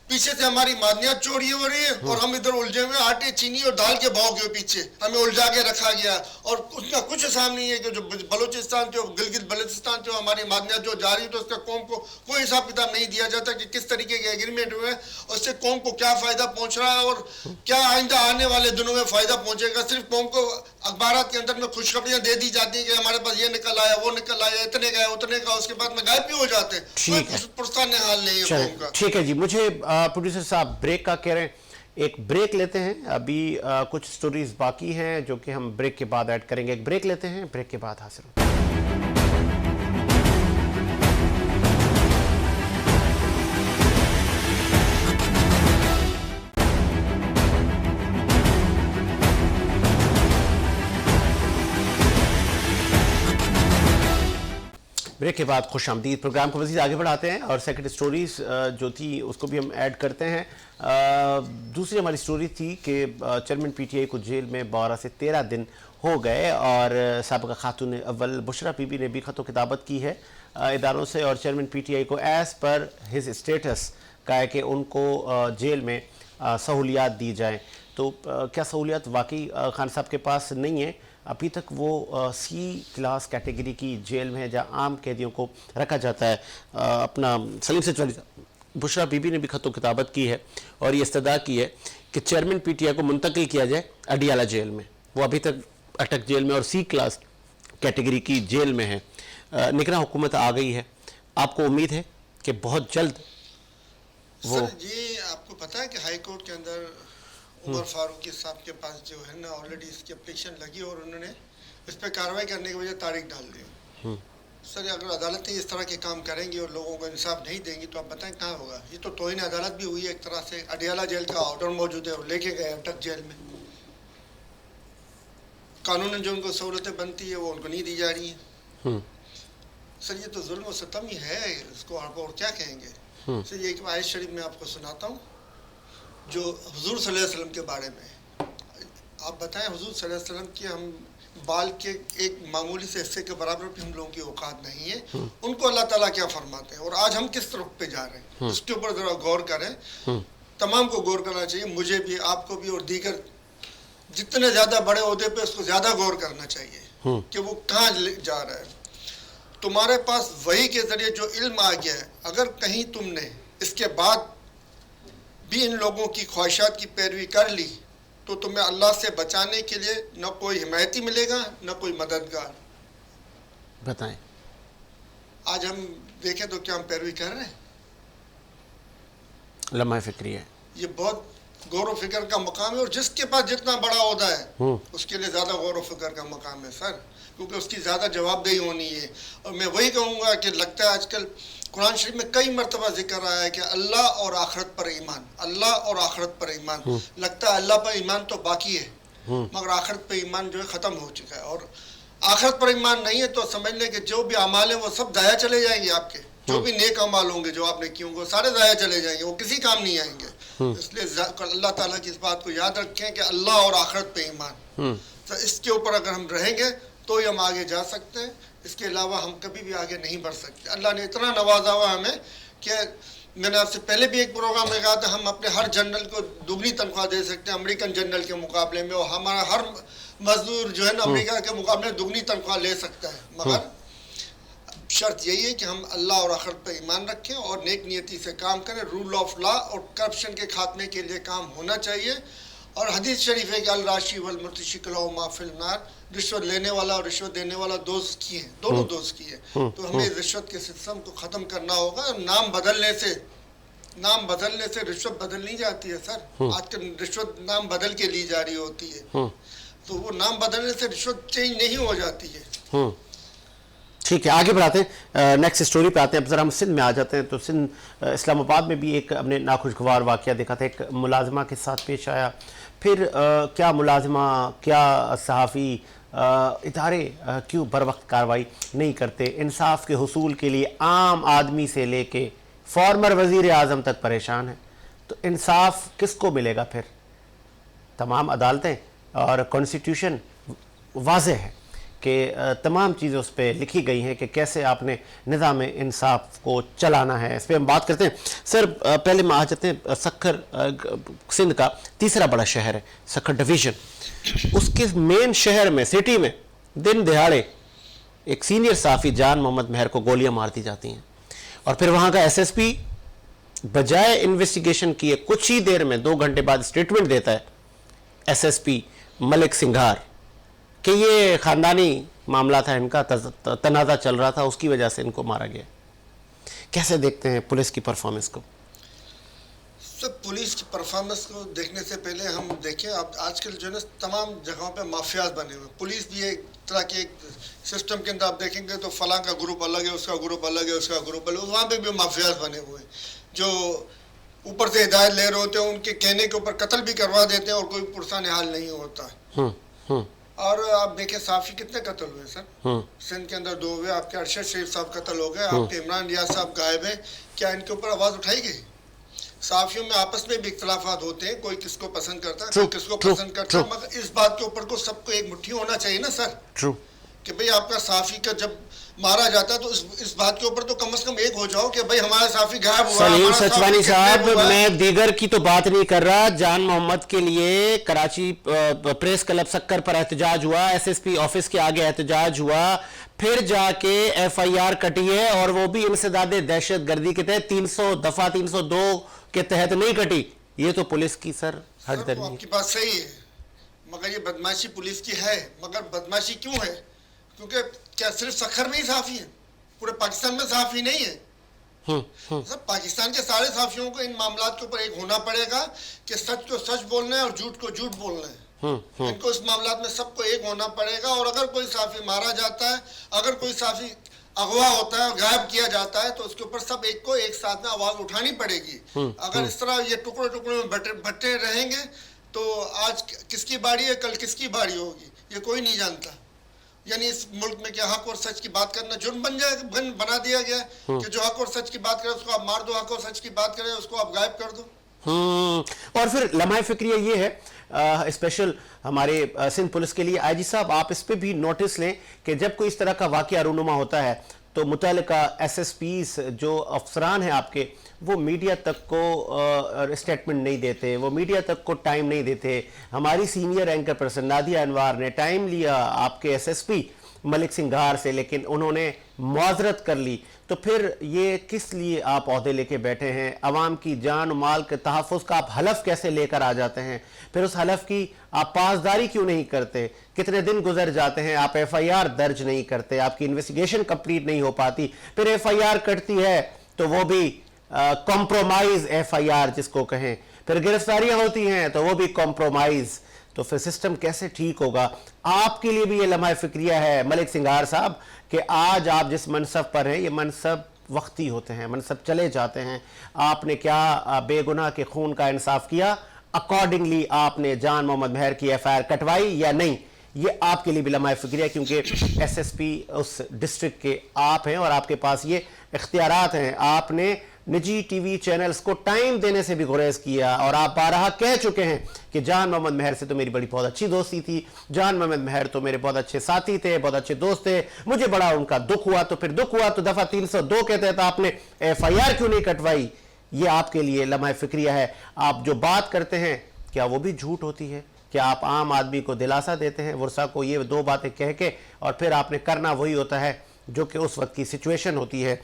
पीछे से हमारी मादनियात चोरी हो रही है और हम इधर उलझे हुए आटे, चीनी और दाल के भाव के पीछे हमें उलझा के रखा गया। और उसका कुछ हिसाब नहीं है कि जो बलूचिस्तान थे, गिलगित बल्तिस्तान थे, हमारी मादनियात जो जारी तो उसका कौम को कोई हिसाब किताब नहीं दिया जाता कि किस तरीके के एग्रीमेंट हुए हैं, उससे कौम को क्या फायदा पहुंच रहा है और क्या आइंदा आने वाले दिनों में फायदा पहुंचेगा। सिर्फ कौम को अखबार के अंदर में खुशखबरियां दे दी जाती है कि हमारे पास ये निकल आया, वो निकल आया, इतने का उतने का, उसके बाद में गायब भी हो जाते हैं। कोई पुरस्तान हाल नहीं है कौम का। ठीक है जी, मुझे प्रोड्यूसर साहब ब्रेक का कह रहे हैं, एक ब्रेक लेते हैं। अभी कुछ स्टोरीज बाकी हैं जो कि हम ब्रेक के बाद ऐड करेंगे। एक ब्रेक लेते हैं, ब्रेक के बाद हाजिर होंगे। ब्रेक के बाद खुश आमदीद। प्रोग्राम को मज़ीद आगे बढ़ाते हैं और सेकंड स्टोरीज जो थी उसको भी हम ऐड करते हैं। दूसरी हमारी स्टोरी थी कि चेयरमैन पीटीआई को जेल में 12 से 13 दिन हो गए और साबिक़ा खातून अव्वल बुशरा बीबी ने भी ख़त किताबत की है इदारों से और चेयरमैन पीटीआई को एज़ पर हिज स्टेटस कहा है कि उनको जेल में सहूलियात दी जाएँ। तो क्या सहूलियात वाकई खान साहब के पास नहीं है? अभी तक वो सी क्लास कैटेगरी की जेल में है जहाँ आम कैदियों को रखा जाता है। अपना सलीम सचवाली बुशरा बीबी ने भी खतो किताबत की है और ये इस्तदा की है कि चेयरमैन पीटीआई को मुंतकिल किया जाए अडियाला जेल में। वो अभी तक अटक जेल में और सी क्लास कैटेगरी की जेल में है। निगरान हुकूमत आ गई है, आपको उम्मीद है कि बहुत जल्द वो? सर जी, आपको पता है कि हाई कोर्ट के अंदर उमर फारूकी साहब के पास जो है ना ऑलरेडी इसकी एप्लीकेशन लगी और उन्होंने इस पर कार्रवाई करने की वजह तारीख डाल दी। सर अगर अदालतें इस तरह के काम करेंगी और लोगों को इंसाफ नहीं देंगी तो आप बताएं कहाँ होगा। ये तो तौहीन अदालत भी हुई है एक तरह से। अडियाला जेल का ऑर्डर मौजूद है और लेके गए अटक जेल में। कानूनन जो उनको सहूलतें बनती है वो उनको नहीं दी जा रही हैं। सर ये तो जुल्म और सितम ही है, इसको आप और क्या कहेंगे। सर ये एक आयत शरीफ में आपको सुनाता हूँ जो हुजूर सल्लल्लाहु अलैहि वसल्लम के बारे में। आप बताएं हुजूर सल्लल्लाहु अलैहि वसल्लम की हम बाल के एक मामूली से हिस्से के बराबर भी हम लोगों की औकात नहीं है। उनको अल्लाह ताला क्या फरमाते हैं और आज हम किस तरफ पे जा रहे हैं, उसके ऊपर ज़रा गौर करें। तमाम को गौर करना चाहिए, मुझे भी, आपको भी और दीगर जितने ज़्यादा बड़े ओहदे पे उसको ज़्यादा गौर करना चाहिए कि वो कहाँ जा रहा है। तुम्हारे पास वही के ज़रिए जो इल्म आ गया है, अगर कहीं तुमने इसके बाद भी इन लोगों की ख्वाहिशात की पैरवी कर ली तो तुम्हें अल्लाह से बचाने के लिए न कोई हिमायती मिलेगा न कोई मददगार। बताएं। आज हम देखें तो क्या हम पैरवी कर रहे हैं? लम्हा फिक्री है। ये बहुत गौर व फिक्र का मकाम है और जिसके पास जितना बड़ा ओहदा है उसके लिए ज़्यादा गौर व फिक्र का मकाम है सर, क्योंकि उसकी ज़्यादा जवाबदेही होनी है। और मैं वही कहूँगा कि लगता है आजकल कुरान शरीफ में कई मरतबा जिक्र आया है कि अल्लाह और आखिरत पर ईमान, अल्लाह और आखिरत पर ईमान। लगता है अल्लाह पर ईमान तो बाकी है मगर आखिरत पर ईमान जो है ख़त्म हो चुका है। और आखिरत पर ईमान नहीं है तो समझ लें कि जो भी अमाल है वो सब दाया चले जाएंगे। आपके जो भी नेक अमाल होंगे जो आपने किए होंगे सारे दाया चले जाएंगे, वो किसी काम नहीं आएंगे। इसलिए अल्लाह ताला की इस बात को याद रखें कि अल्लाह और आखिरत पे ईमान। तो इसके ऊपर अगर हम रहेंगे तो ही हम आगे जा सकते हैं, इसके अलावा हम कभी भी आगे नहीं बढ़ सकते। अल्लाह ने इतना नवाजा हुआ हमें कि मैंने आपसे पहले भी एक प्रोग्राम में कहा था हम अपने हर जनरल को दुगनी तनख्वाह दे सकते हैं अमेरिकन जनरल के मुकाबले में, और हमारा हर मजदूर जो है ना अमेरिका के मुकाबले में दुगनी तनख्वाह ले सकता है। मगर शर्त यही है कि हम अल्लाह और आखिरत पर ईमान रखें और नेक नियति से काम करें। रूल ऑफ लॉ और करप्शन के खात्मे के लिए काम होना चाहिए। और हदीस शरीफ है कि अल राशि वल मुर्तशी कलहु मा फिल नार, रिश्वत लेने वाला और रिश्वत देने वाला दोस्त की है, दोनों दोस्त की है। तो हमें रिश्वत के सिस्टम को ख़त्म करना होगा। नाम बदलने से रिश्वत बदल नहीं जाती है सर। आजकल रिश्वत नाम बदल के ली जा रही होती है, तो वो नाम बदलने से रिश्वत चेंज नहीं हो जाती है। ठीक है, आगे बढ़ाते हैं, नेक्स्ट स्टोरी पे आते हैं। अब ज़रा हम सिंध में आ जाते हैं। तो सिंध इस्लामाबाद में भी एक हमने नाखुशगवार वाक़या देखा था। एक मुलाजिमा के साथ पेश आया। फिर क्या मुलाजिमा, क्या सहाफ़ी इदारे क्यों बर वक्त कार्रवाई नहीं करते इंसाफ के हुसूल के लिए? आम आदमी से लेके फॉर्मर वज़ीर आज़म तक परेशान है, तो इंसाफ किसको मिलेगा फिर? तमाम अदालतें और कॉन्स्टिट्यूशन वाज़ेह है कि तमाम चीज़ें उस पर लिखी गई हैं कि कैसे आपने निज़ाम इंसाफ को चलाना है। इस पर हम बात करते हैं। सर पहले हम आ जाते हैं सक्खर, सिंध का तीसरा बड़ा शहर है सक्खर डिवीज़न, उसके मेन शहर में, सिटी में दिन दिहाड़े एक सीनियर साफ़ी जान मोहम्मद महर को गोलियां मार दी जाती हैं, और फिर वहाँ का एसएसपी बजाय इन्वेस्टिगेशन किए कुछ ही देर में 2 घंटे बाद स्टेटमेंट देता है एसएसपी मलिक सिंघार कि ये ख़ानदानी मामला था, इनका तनाज़ा चल रहा था, उसकी वजह से इनको मारा गया। कैसे देखते हैं पुलिस की परफॉर्मेंस को? सब पुलिस की परफॉर्मेंस को देखने से पहले हम देखें, अब आजकल जो है तमाम जगहों पे माफियाज बने हुए। पुलिस भी एक तरह के एक सिस्टम के अंदर आप देखेंगे तो फलां का ग्रुप अलग है, उसका ग्रुप अलग है, उसका ग्रुप अलग है, वहाँ पे भी माफियाज बने हुए हैं जो ऊपर से हिदायत ले रहे होते हैं, उनके कहने के ऊपर कत्ल भी करवा देते हैं और कोई पुरसान हाल नहीं होता है। और आप देखें साफ़ी कितने कत्ल हुए सर, सिंध के अंदर 2 हुए, आपके अरशद शरीफ साहब कत्ल हो गए, आपके इमरान रियाज साहब गायब है। क्या इनके ऊपर आवाज़ उठाई गई? साफियों में आपस में भी इख्तलाफात होते हैं, कोई किसको पसंद करता है, कोई किसको पसंद करता है, मगर इस बात के ऊपर को सबको एक मुट्ठी होना चाहिए ना सर। कि भाई आपका साफी का जब मारा जाता है तो इस बात के ऊपर तो कम से कम एक हो जाओ कि भाई हमारा साफी गायब हुआ। सलीम सचवानी साहब, मैं दीगर की तो बात नहीं कर रहा, जान मोहम्मद के लिए कराची प्रेस क्लब सक्कर पर एहतजाज हुआ, एसएसपी ऑफिस के आगे एहतजाज हुआ, फिर जाके एफआईआर कटी है, और वो भी इंसदादे दहशत गर्दी के तहत 300 दफा 302 के तहत नहीं कटी। ये तो पुलिस की सर हटदर्मी। आपकी बात सही है, मगर ये बदमाशी पुलिस की है। मगर बदमाशी क्यों है? क्योंकि क्या सिर्फ सक्खर में ही साफी है? पूरे पाकिस्तान में साफी नहीं है। सब पाकिस्तान के सारे साफियों को इन मामलात के ऊपर एक होना पड़ेगा कि सच को सच बोलना है और झूठ को झूठ बोलना है। इनको इस मामलात में सबको एक होना पड़ेगा। और अगर कोई साफी मारा जाता है, अगर कोई साफी अगवा होता है और गायब किया जाता है, तो उसके ऊपर सब एक को एक साथ में आवाज उठानी पड़ेगी। अगर इस तरह ये टुकड़े टुकड़े में बटे रहेंगे तो आज किसकी बारी है, कल किसकी बारी होगी, ये कोई नहीं जानता। यानी इस मुल्क में क्या हक और सच की बात करना जुर्म बन जाएगा, बना दिया गया है कि जो हक और सच की बात करे उसको आप मार दो, हक और सच की बात करे उसको आप गायब कर दो। और फिर लम्हा फिक्रिया ये है स्पेशल हमारे सिंध पुलिस के लिए, आईजी साहब आप इस पे भी नोटिस लें कि जब कोई इस तरह का वाकया रूनुमा होता है तो मुतल्लिका एसएसपीस जो अफसरान हैं आपके, वो मीडिया तक को स्टेटमेंट नहीं देते, वो मीडिया तक को टाइम नहीं देते। हमारी सीनियर एंकर पर्सन नादिया अनवार ने टाइम लिया आपके एसएसपी मलिक सिंघार से, लेकिन उन्होंने मुआज़रत कर ली। तो फिर ये किस लिए आप ओहदे लेके बैठे हैं? अवाम की जान माल के तहफ़्फ़ुज़ का आप हलफ कैसे लेकर आ जाते हैं? फिर उस हलफ की आप पासदारी क्यों नहीं करते? कितने दिन गुजर जाते हैं, आप एफआईआर दर्ज नहीं करते, आपकी इन्वेस्टिगेशन कंप्लीट नहीं हो पाती, फिर एफआईआर कटती है तो वो भी कॉम्प्रोमाइज़ एफआईआर जिसको कहें, फिर गिरफ्तारियां होती हैं तो वो भी कॉम्प्रोमाइज़। तो फिर सिस्टम कैसे ठीक होगा? आपके लिए भी ये लम्हा फिक्रिया है मलिक सिंघार साहब कि आज आप जिस मनसब पर हैं, ये मनसब वक्ती होते हैं, मनसब चले जाते हैं। आपने क्या बेगुनाह के खून का इंसाफ किया? अकॉर्डिंगली आपने जान मोहम्मद महर की एफआईआर कटवाई या नहीं? ये आपके लिए भी लम्हा फिक्रिया, क्योंकि एसएसपी उस डिस्ट्रिक्ट के आप हैं और आपके पास ये इख्तियारात हैं। आपने निजी टीवी चैनल्स को टाइम देने से भी गुरेज किया, और आप बारहा कह चुके हैं कि जान मोहम्मद महर से तो मेरी बड़ी बहुत अच्छी दोस्ती थी, जान मोहम्मद महर तो मेरे बहुत अच्छे साथी थे, बहुत अच्छे दोस्त थे, मुझे बड़ा उनका दुख हुआ। तो फिर दुख हुआ तो दफ़ा 302 के तहत आपने एफआईआर क्यों नहीं कटवाई? ये आपके लिए लम्हा फिक्रिया है। आप जो बात करते हैं क्या वो भी झूठ होती है? क्या आप आम आदमी को दिलासा देते हैं वर्षा को ये 2 बातें कह के, और फिर आपने करना वही होता है जो कि उस वक्त की सिचुएशन होती है?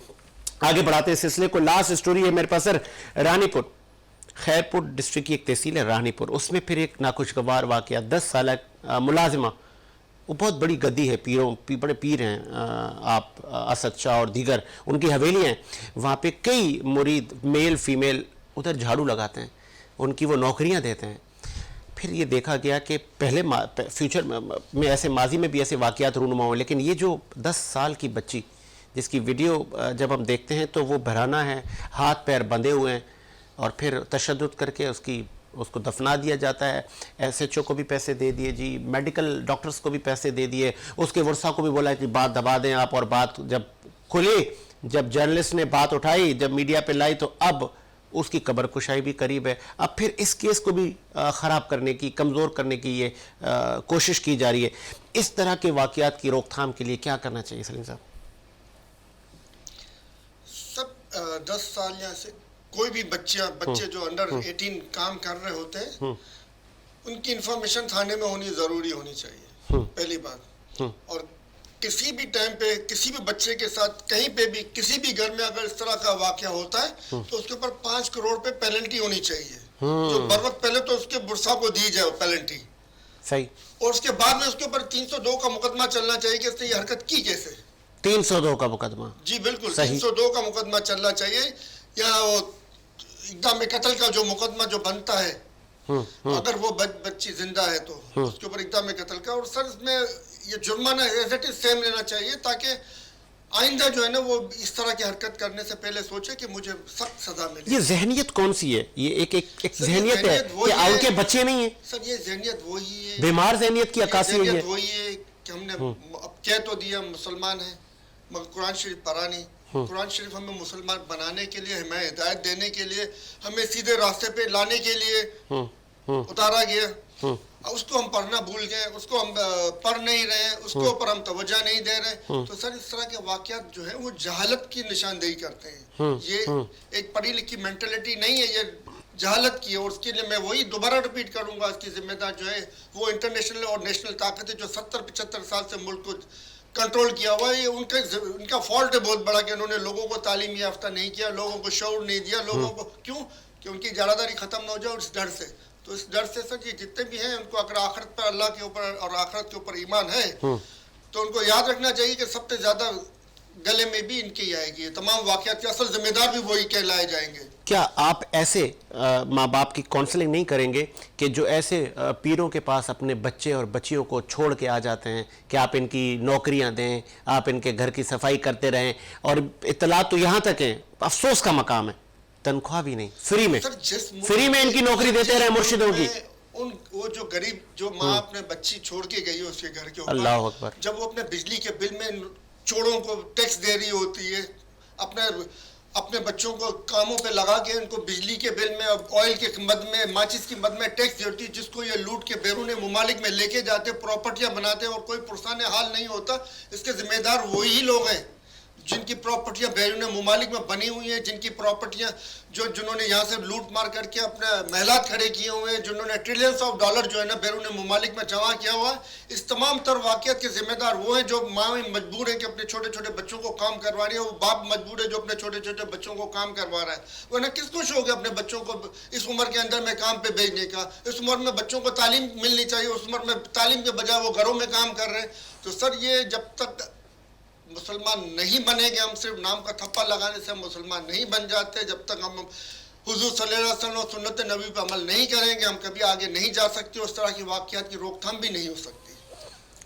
आगे बढ़ाते हैं सिलसिले को। लास्ट स्टोरी है मेरे पास सर, रानीपुर, खैरपुर डिस्ट्रिक्ट की एक तहसील है रानीपुर, उसमें फिर एक नाखुशगवार वाकया। 10 साल मुलाजिमा, वो बहुत बड़ी गद्दी है, बड़े पीर हैं आप असद शाह और दीगर, उनकी हवेलियाँ हैं, वहाँ पे कई मुरीद मेल फीमेल उधर झाड़ू लगाते हैं, उनकी वो नौकरियाँ देते हैं। फिर ये देखा गया कि पहले फ्यूचर में ऐसे माजी में भी ऐसे वाकयात रूनुमा हुए, लेकिन ये जो 10 साल की बच्ची जिसकी वीडियो जब हम देखते हैं तो वो बहराना है, हाथ पैर बंधे हुए हैं, और फिर तशद्दुद करके उसको दफना दिया जाता है। एसएचओ को भी पैसे दे दिए जी, मेडिकल डॉक्टर्स को भी पैसे दे दिए, उसके वर्षा को भी बोला कि बात दबा दें आप, और बात जब खुली जब जर्नलिस्ट ने बात उठाई, जब मीडिया पे लाई, तो अब उसकी कब्र कुशाई भी करीब है। अब फिर इस केस को भी ख़राब करने की, कमज़ोर करने की ये कोशिश की जा रही है। इस तरह के वाक़यात की रोकथाम के लिए क्या करना चाहिए सलीम साहब? सब 10 साल या से कोई भी बच्चे जो अंडर 18 काम कर रहे होते हैं, उनकी इंफॉर्मेशन थाने में ज़रूरी होनी चाहिए, पहली बात। और किसी भी टाइम पे किसी भी बच्चे के साथ कहीं पे भी किसी भी घर में अगर इस तरह का वाकया होता है तो उसके ऊपर 5 करोड़ पे पेनल्टी होनी चाहिए, जो बर वक्त पहले तो उसके बुरसा को दी जाए पेनल्टी। सही। और उसके बाद में उसके ऊपर 302 का मुकदमा चलना चाहिए कि इसने ये हरकत की कैसे। 302 का मुकदमा? जी बिल्कुल, 302 का मुकदमा चलना चाहिए। या वो इक़दाम कत्ल का जो मुकदमा जो बनता है, अगर वो बच्ची जिंदा है तो उसके ऊपर इक़दाम कत्ल का। और सर इसमें ये जुर्माना एज इट इज सेम लेना चाहिए, ताकि आइंदा जो है ना वो इस तरह की हरकत करने से पहले सोचे कि मुझे सख्त सजा मिले। ये जहनियत कौन सी है? ये एक जहनियत है कि उनके बच्चे नहीं है? सर ये जहनियत वही है, बीमार जहनियत की अक्कासी हुई है। वही है कि हमने अब कह तो दिया मुसलमान है, मगर कुरान शरीफ पढ़ा नहीं। कुरान शरीफ हमें मुसलमान बनाने के लिए, हमें हिदायत देने के लिए, हमें सीधे रास्ते पे लाने के लिए उतारा गया। उसको हम पढ़ना भूल गए, उसको हम पढ़ नहीं रहे, उसके ऊपर हम तवज्जो नहीं दे रहे। तो सर इस तरह के वाकयात जो है वो जहालत की निशानदेही करते हैं। ये एक पढ़ी लिखी मेंटेलिटी नहीं है, ये जहालत की है। और उसके लिए मैं वही दोबारा रिपीट करूंगा, इसकी जिम्मेदार जो है वो इंटरनेशनल और नेशनल ताकत है जो 70-75 साल से मुल्क को कंट्रोल किया हुआ है। ये उनका फॉल्ट है बहुत बड़ा कि उन्होंने लोगों को तालीम याफ्ता नहीं किया, लोगों को शऊर नहीं दिया, लोगों को क्यों कि उनकी जारादारी खत्म ना हो जाए। इस डर से, तो इस डर से सर ये जितने भी हैं उनको अगर आखिरत पर, अल्लाह के ऊपर और आखिरत के ऊपर ईमान है तो उनको याद रखना चाहिए कि सबसे ज्यादा गले में भी इनकी ही आएगी। तमाम वाकयात के असल जिम्मेदार भी वही कहलाए जाएंगे। क्या आप ऐसे माँ बाप की काउंसलिंग नहीं करेंगे कि जो ऐसे पीरों के पास अपने बच्चे और बच्चियों को छोड़ के आ जाते हैं कि आप इनकी नौकरियां दें, आप इनके घर की सफाई करते रहें, और इत्तला तो यहाँ तक है, अफसोस का मकाम है, तनख्वाह भी नहीं, फ्री में इनकी नौकरी देते रहे मुर्शिदों की। वो जो गरीब जो माँ अपने बच्ची छोड़ के गई है उसके घर के ऊपर, अल्लाह अकबर, जब वो अपने बिजली के बिल में चोरों को टैक्स दे रही होती है, अपने बच्चों को कामों पे लगा के उनको बिजली के बिल में, ऑयल के मद में, माचिस की मद में टैक्स देती है, जिसको ये लूट के बैरून मुमालिक में लेके जाते, प्रॉपर्टियां बनाते और कोई पुरसाने हाल नहीं होता। इसके जिम्मेदार वही लोग हैं जिनकी प्रॉपर्टियां बैरून मुमालिक में बनी हुई हैं, जिनकी प्रॉपर्टियां जिन्होंने यहाँ से लूट मार करके अपने महलात खड़े किए हुए हैं, जिन्होंने ट्रिलियंस ऑफ डॉलर जो है ना बैरून मुमालिक में जमा किया हुआ है। इस तमाम तर वाक़ियात के जिम्मेदार वो हैं जो माँ मजबूर है कि अपने छोटे छोटे बच्चों को काम करवा रही है, वो बाप मजबूर है जो अपने छोटे छोटे बच्चों को काम करवा रहा है। वरना किसको शौक है अपने बच्चों को इस उम्र के अंदर में काम पे भेजने का? इस उम्र में बच्चों को तालीम मिलनी चाहिए, उस उम्र में तालीम के बजाय वो घरों में काम कर रहे हैं। तो सर ये जब तक मुसलमान नहीं बनेंगे, हम सिर्फ नाम का थप्पा लगाने से हम मुसलमान नहीं बन जाते, जब तक हम हुजूर सल्लल्लाहु अलैहि वसल्लम सुन्नत नबी पर अमल नहीं करेंगे हम कभी आगे नहीं जा सकते। उस तरह की वाक़यात की रोकथाम भी नहीं हो सकती।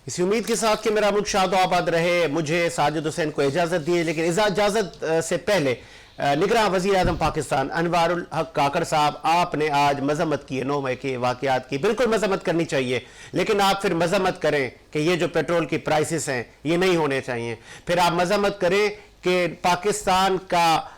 इसी उम्मीद के साथ कि मेरा मुल्क शाद आबाद रहे, मुझे साजिद हुसैन को इजाज़त दिए, लेकिन इजाज़त से पहले निगरान वज़ीर आज़म पाकिस्तान अनवारुल हक काकड़ साहब, आपने आज मजम्मत की है 9 मई के वाक़यात की। बिल्कुल मजम्मत करनी चाहिए, लेकिन आप फिर मजम्मत करें कि ये जो पेट्रोल की प्राइसेस हैं ये नहीं होने चाहिए। फिर आप मजम्मत करें कि पाकिस्तान का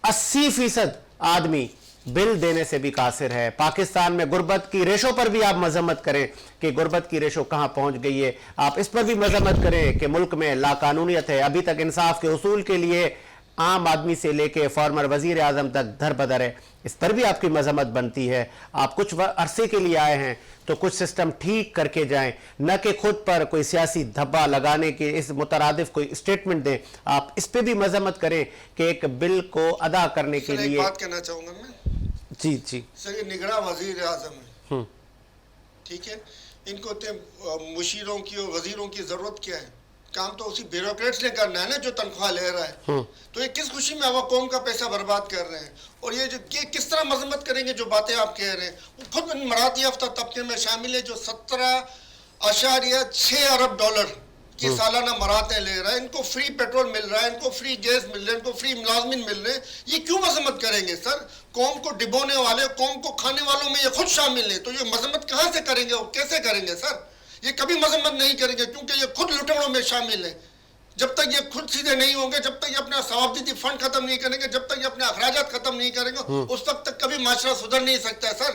80% आदमी बिल देने से भी कासिर है। पाकिस्तान में गुर्बत की रेशो पर भी आप मजम्मत करें कि गुर्बत की रेशो कहां पहुंच गई है। आप इस पर भी मजम्मत करें कि मुल्क में लाकानूनियत है, अभी तक इंसाफ के उसूल के लिए आम आदमी से लेके फॉर्मर वजीर आजम तक दर बदर है। इस पर भी आपकी मजम्मत बनती है। आप कुछ अरसे के लिए आए हैं तो कुछ सिस्टम ठीक करके जाएं, न कि खुद पर कोई सियासी धब्बा लगाने के इस मुतरादिफ कोई स्टेटमेंट दें। आप इस पर भी मजम्मत करें कि एक बिल को अदा करने के लिए। बात कहना चाहूंगा मैं। जी जी सर, ये निगरां वजीर आजम है, ठीक है, इनको मुशीरों की और वजीरों की जरूरत क्या है? काम तो उसी ब्यूरोक्रेट्स ने करना है ना जो तनख्वाह ले रहा है। तो ये किस खुशी में आवाम कौम का पैसा बर्बाद कर रहे हैं? और ये जो किस तरह मजम्मत करेंगे जो बातें आप कह रहे हैं? वो खुद मराती याफ्ता तबके में शामिल है जो 17.6 अरब डॉलर की सालाना मरातें ले रहा है। इनको फ्री पेट्रोल मिल रहा है, इनको फ्री गैस मिल रहा है, इनको फ्री मुलाजमिन मिल रहे हैं। ये क्यों मजम्मत करेंगे सर? कौम को डिबोने वाले, कौम को खाने वालों में ये खुद शामिल है, तो ये मजम्मत कहाँ से करेंगे और कैसे करेंगे सर? ये कभी मजम्मत नहीं करेंगे क्योंकि ये खुद लुटेरों में शामिल है। जब तक ये खुद सीधे नहीं होंगे, जब तक ये अपना सवाबदीदी फंड खत्म नहीं करेंगे, जब तक ये अपने अखराजात खत्म नहीं करेंगे, उस वक्त तक कभी माशरा सुधर नहीं सकता है सर।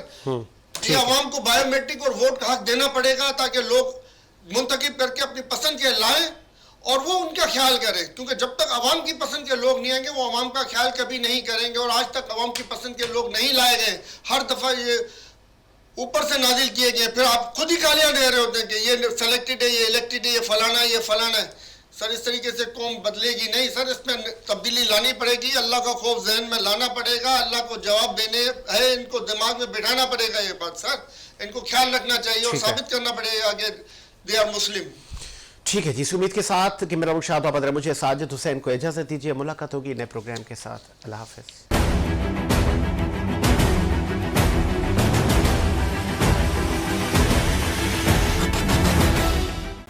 ये अवाम को बायोमेट्रिक और वोट का हक देना पड़ेगा ताकि लोग मुंतखब करके अपनी पसंद के लाएं और वो उनका ख्याल करें, क्योंकि जब तक अवाम की पसंद के लोग नहीं आएंगे वो अवाम का ख्याल कभी नहीं करेंगे। और आज तक अवाम की पसंद के लोग नहीं लाए गए, हर दफा ये ऊपर से नाजिल किए गए, फिर आप खुद ही गालियां दे रहे होते हैं कि ये सेलेक्टेड है, ये इलेक्टेड है, ये फलाना है, ये फलाना है। सर इस तरीके से कौम बदलेगी नहीं सर, इसमें तब्दीली लानी पड़ेगी, अल्लाह का खौफ जहन में लाना पड़ेगा, अल्लाह को जवाब देने है, इनको दिमाग में बिठाना पड़ेगा ये बात सर, इनको ख्याल रखना चाहिए और साबित करना पड़ेगा कि दे आर मुस्लिम। ठीक है जी, इस उम्मीद के साथ कि मेरा शाद मुझे साजिद हुसैन को इजाज़त दीजिए। मुलाकात होगी नए प्रोग्राम के साथ। अल्लाह हाफ़िज़।